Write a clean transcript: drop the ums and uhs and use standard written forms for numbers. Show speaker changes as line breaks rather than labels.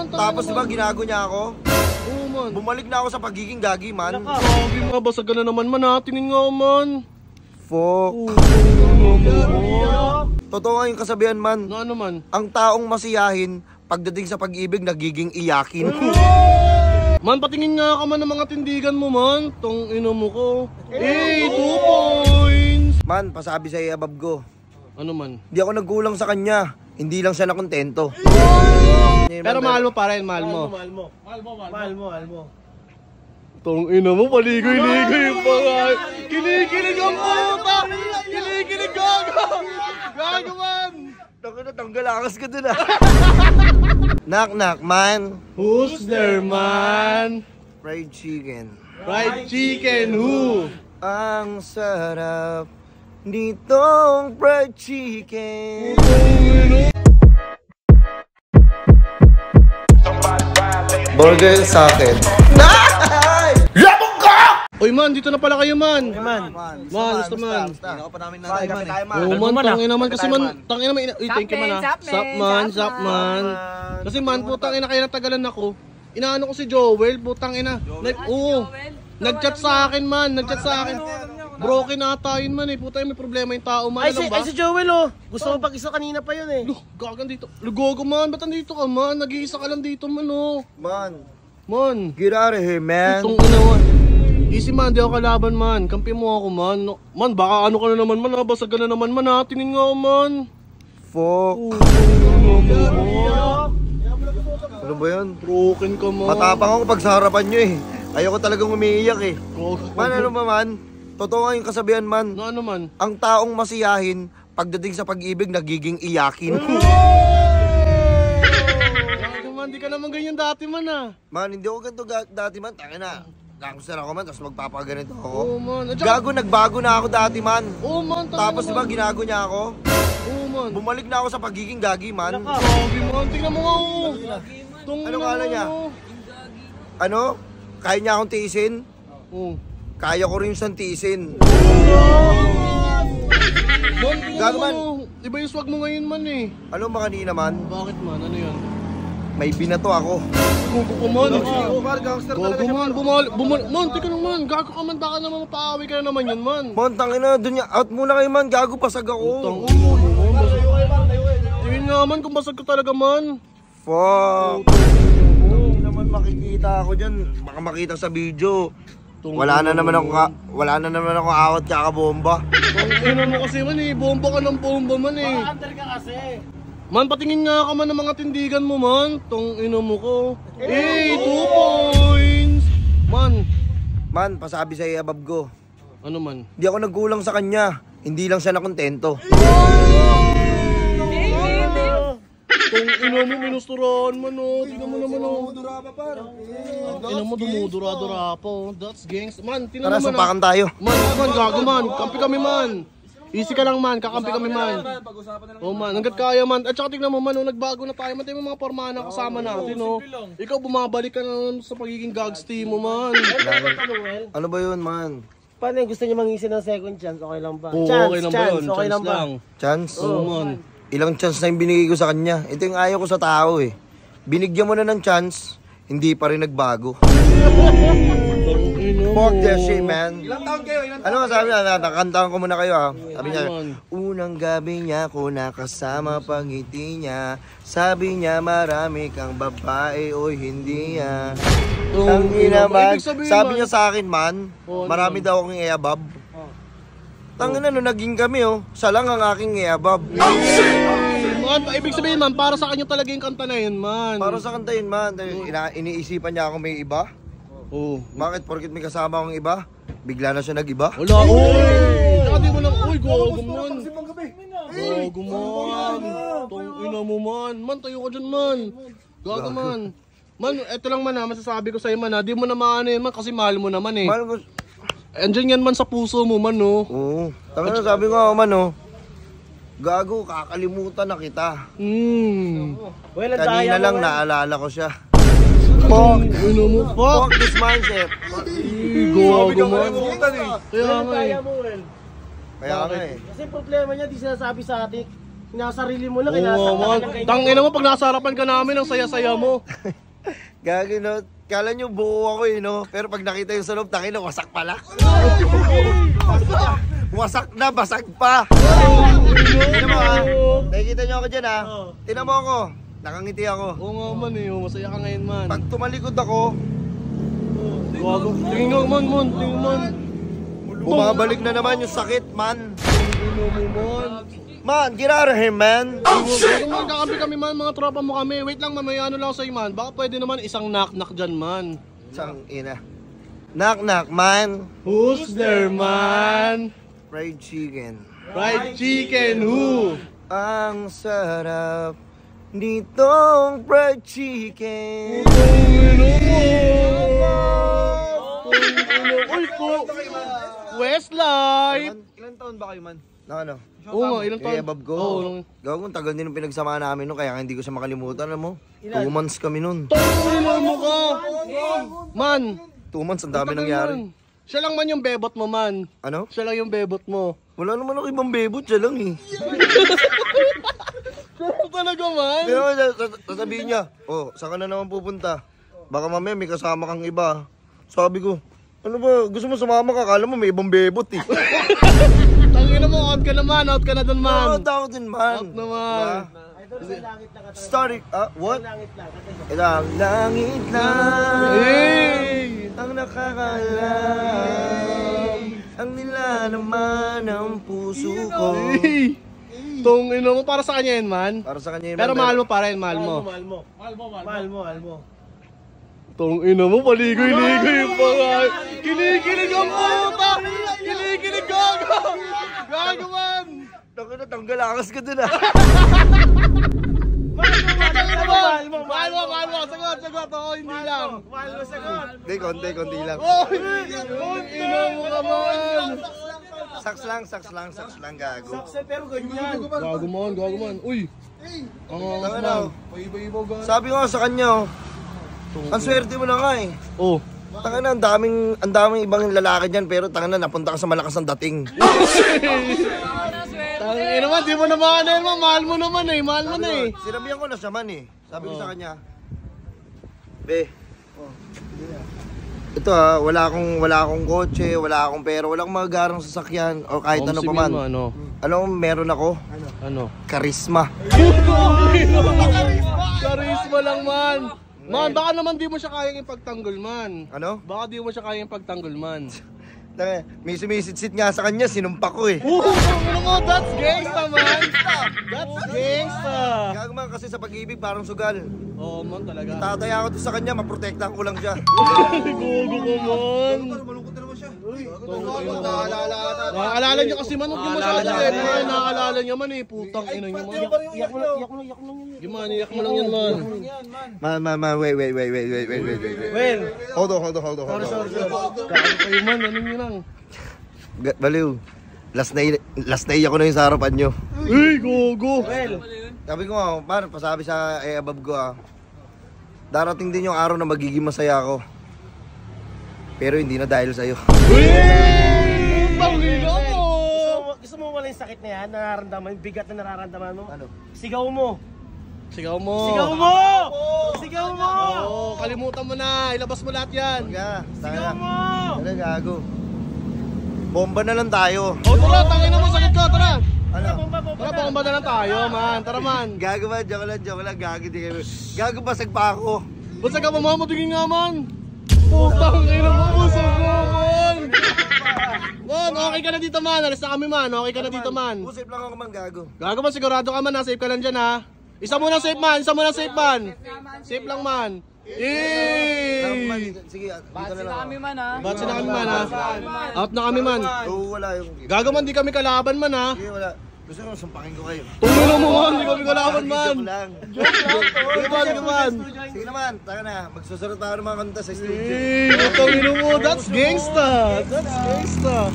man.
Tapos diba ginago niya ako?
Oo man.
Bumalik na ako sa pagiging gagi man.
Gagi mga basag ka na naman man ha. Tingin nga man.
Fuck. Totoo nga yung kasabihan man.
Na ano man?
Ang taong masiyahin, pagdating sa pag-ibig, nagiging iyakin.
Man, patingin nga ka man ng mga tindigan mo man. Tong ino mo ko. 2 points.
Man, pasabi sa iabab ko.
Ano man?
Di ako nagkulang sa kanya. Hindi lang siya nakontento.
Pero mahal mo pa rin, mahal mo.
Mahal mo.
Tong ino mo, paligoy-ligoy yung mga. Kinikilig ang puta! Kinikilig gago! Gago man!
Tanggal akas ka dun ah. Knock knock man.
Who's there man?
Fried chicken.
Fried chicken who?
Ang sarap nitong fried chicken. Burger sa akin. Labog ka!
Oy man, dito na pala kayo man.
Man.
Basta man.
Hindi pa namin natay man.
Oo man, tangina man kasi man, tangina man. Thank you man ha. Sap man. Kasi man, putang ina kaya natagalan ako. Inaano ko si Joel, putang ina. Nag-chat sa akin man, Broken ata yun man eh, puta may problema yung tao man.
Ay si Joel oh, gusto mo pag-isa kanina pa yun eh.
Gagan dito. Lugogo man, ba't nandito ka man? Nag-iisa ka lang dito man oh. Man.
Get out of here man.
Itong ina man. Easy man, di ako kalaban man. Kampi mo ako man. Man, baka ano ka na naman man, basag ka na naman man ha. Tingin nga man.
Fuck. Ano ba yan?
Broken ka man.
Matapang ako pag sa harapan nyo eh. Ayoko talagang umiiyak eh. Man, ano ba man? Totoo nga yung kasabihan man.
Na ano man?
Ang taong masiyahin, pagdating sa pag-ibig, nagiging iyakin.
Man, di ka naman ganyan dati man ah.
Man, hindi ako ganito dati man. Tangina. Gangster ako man, tapos magpapaganito ako.
Oo man.
Gago, nagbago na ako dati man.
Oo man.
Tapos diba ginago niya ako?
Oo man.
Bumalik na ako sa pagiging gagi man.
Gagi man, tingnan mo nga oh.
Ano kala niya? Ano? Kaya niya akong tiisin?
Oo.
Kaya ko rin siyang tiisin.
Gago man. Iba yung swag mo ngayon man eh.
Ano ba kanina man?
Bakit man? Ano yan?
May binato ako.
Gogo ko man.
Gangster
Gogo man. Man, tika naman. Gago ka man. Baka naman mapaaway ka na naman yun man.
Man, tangina. Dun niya. Out muna kayo man. Gago, pasag ako.
Tingin nga man kung basag ka talaga man.
Fuck. Hindi naman makikita ako dyan. Baka makita sa video. Wala na naman ako awat kakabomba.
Ino mo kasi man eh. Bomba ka ng bomba man eh.
Under ka kasi.
Man, patingin nga ka man ng mga tindigan mo man. Tong ino mo ko. 2 points.
Man, pasabi sa iabab ko.
Ano man?
Di ako nagkulang sa kanya. Hindi lang siya nakontento.
Tong ino mo, minusturahan man oh. Tingnan mo naman oh. Ino mo, dumudura-dura pa oh. That's gangs. Man, tingnan
Tara,
mo man.
sapakan tayo.
Man, gago man. Kampi kami man. Easy ka lang man, kakampi kami man. Oh man, hanggat kaya man. At saka tignan mo man, oh, nagbago na tayo man. Tayo mga pormahan na kasama natin oh. Ikaw bumabalik ka na sa pagiging gags team mo man.
Ano ba yun man?
Paano yung gusto niyo mangisi ng second chance? Okay lang ba?
Oo,
Chance,
okay lang ba
chance,
yun?
okay lang ba?
Chance?
Oo man.
Ilang chance na yung binigay ko sa kanya. Ito yung ayaw ko sa tao eh. Binigyan mo na ng chance, hindi pa rin nagbago. Fuck that shit, man. Ilang taon kayo? Ano nga sabi niya? Nakakantahan ko muna kayo ha. Sabi niya, unang gabi niya ko nakasama pangiti niya. Sabi niya marami kang babae o hindi niya. Tangina man. Sabi niya sa akin man, marami daw akong iabab. Tangina no, naging kami oh. Siya lang ang aking iabab.
Man, ibig sabihin man, para sa kanya talaga yung kanta na yun man.
Para sa kanta yun man. Iniisipan niya ako may iba.
Oo.
Bakit? Porkit may kasama akong iba, bigla na siya nag-iba?
Wala, uy! Saka di mo lang, uy, gogo man. Gogo man. Tong ina mo man. Man, tayo ka dyan man. Gogo man. Man, eto lang man ha, masasabi ko sa'yo man ha. Di mo na maano yun man kasi mahal mo naman eh.
Mahal ko.
Andyan yan man sa puso mo man no.
Oo. Tama na sabi ko man oh. Gago, kakalimutan na kita.
Well,
Kanina lang naalala ko siya.
Fuck! Ano mo?
Fuck this mindset.
Gogo man. Kaya nga eh.
Kaya nga eh.
Kasi problema niya, di sinasabi sa atin. Sinasarili mo lang,
Oo,
kinasaktan
man.
ka ng
Tangina mo, pag nasa harapan ka namin, ang saya-saya mo.
Gagi, no? Kala nyo buo ako eh, no? Pero pag nakita yung sa loob, tangina, wasak pala. Wasak na, basag pa. Tignan mo ha. Nakikita nyo ako dyan ha. Tignan mo ako. Nakangiti ako.
Oo nga man eh, masaya ka ngayon man.
Pag tumalikod ako,
Gago. Tingin nga man, tingin man.
bumabalik na naman yung sakit, man.
Tingin mo man.
Man, get out of here, man.
Gago man, kakampi kami man, mga tropa mo kami. Wait lang, mamaya ano lang sa'yo man. Baka pwede naman isang knock-knock dyan man.
Sang ina. Knock, knock, man.
Who's there man?
Fried chicken.
Fried chicken, who?
Ang sarap nitong fried chicken.
Uy po! Westlife!
Ilan taon ba kayo, man? Na ano?
Oo nga, ilang taon?
Kaya bab ko.
Oo.
Gawag tagal din yung pinagsama namin nun, kaya hindi ko siya makalimutan, alam mo? 2 months kami nun.
Tangina mo ka! Man!
2 months, ang dami nangyari.
Man. Siya lang man yung bebot mo man.
Ano?
Siya lang yung bebot mo.
Wala naman ako ibang bebot, siya lang eh.
Ano talaga man?
Pero sasabihin niya, oh, saan ka na naman pupunta? Baka mamaya may kasama kang iba. Sabi ko, ano ba, gusto mo sumama ka? Kala mo may ibang bebot eh.
Tangina mo, out ka naman, out ka na dun man.
Ano tao din man?
Out naman.
Idol, sa langit lang kasi.
Starting, what?
Langit lang kasi.
Ito, ang langit lang.
Hey!
Ang nakakalam. Ang nilalaman ng puso ko.
Hey! Tangina mo, para sa kanya yun man.
Para sa kanya yun.
Pero mahal mo pa rin, mahal mo.
Mahal mo.
Tangina mo, paligoy-ligoy pa nga. Kinikilig ang puta! Kinikilig gago! Gago man!
Tanggal akas ka dun ah.
Mahal mo! Sagot! Oo, hindi lang.
Mahal mo sagot.
Hindi, konti lang.
Oh, ina mo ka man!
Saks lang, gago.
Sakse pero ganyan.
Gago man. Uy!
Tangina, sabi ko nga sa kanya, ang swerte mo na nga eh.
Oh.
Tangina, ang daming ibang lalaki dyan, pero tangina, napunta ka sa malakas ang dating.
Tangina naman, di mo naman ano yun, mahal mo naman eh, mahal mo na eh.
Sinabihan ko na siya man eh. Sabi ko sa kanya, Be, ito ha, wala akong kotse, wala akong pera, walang magarang sasakyan, o kahit ano pa man.
Ano?
Alam mo, meron ako,
Ano?
karisma.
Karisma lang man. Man, baka naman di mo siya kayang ipagtanggol man.
Ano?
Baka di mo siya kayang ipagtanggol man.
Tangina, may sumisit-sit nga sa kanya, sinumpa ko eh.
Ano mo, that's gangsta man. That's gangsta.
Gago man kasi sa pag-ibig parang sugal.
Oo man talaga.
Tataya ako doon sa kanya, maprotektahan ko lang siya.
Gogo ko man.
Malungkot na naman siya.
Nakaalala niyo kasi man, huwag niyo masyado eh. Nakaalala niyo man eh, putang ina niyo man.
Iyak mo lang yun.
Gimana, iyak mo lang yan man.
Man, wait.
Well,
Hold on.
Kaya kayo man, ano nyo lang.
Baliw. Last na iyak ko na yung sa harapan nyo.
Uy, gogo.
Sabi ko nga, par, pasabi sa above ko darating din yung araw na magiging masaya ako. Pero hindi na dahil sa'yo.
Uy! Putang ina mo!
gusto mo wala yung sakit na yan, nararamdaman, yung bigat na nararamdaman mo?
Ano?
Sigaw mo!
Sigaw mo.
Sigaw mo!
Oo, kalimutan mo na. Ilabas mo lahat yan.
Sigaw mo!
Ano, gago? Bomba na lang tayo.
O tara, tangin na mo, sakit ko, tara.
Ano?
Tara, pangamba na lang tayo, man. Tara, man.
Gago ba? Joke lang. Gago di kayo. Gago basag pa ako.
Basta ka pa, mo, tingin nga, man. Putang ina mo, puso mo, man. Man, okay ka na dito, man. Alis na kami, man. Okay ka na dito, man.
Pusip lang ako man, gago.
Gago man, sigurado ka, man. Safe ka lang dyan, ha. Isa muna safe, man. Safe lang, man.
Sige, dito na lang.
Batsi na kami, man, ha. Out na kami, man.
Oo, wala yung...
Gago man, di kami kalaban, man, ha.
Sige, wala. Gusto ko sumpakin ko kayo.
Tumulong mo, man. Di kami kalaban, man.
Joke lang.
Sige, man.
Sige naman, taka na. Magsusunod tayo ng mga kanta sa studio.
Putang ina mo, that's gangsta. That's gangsta.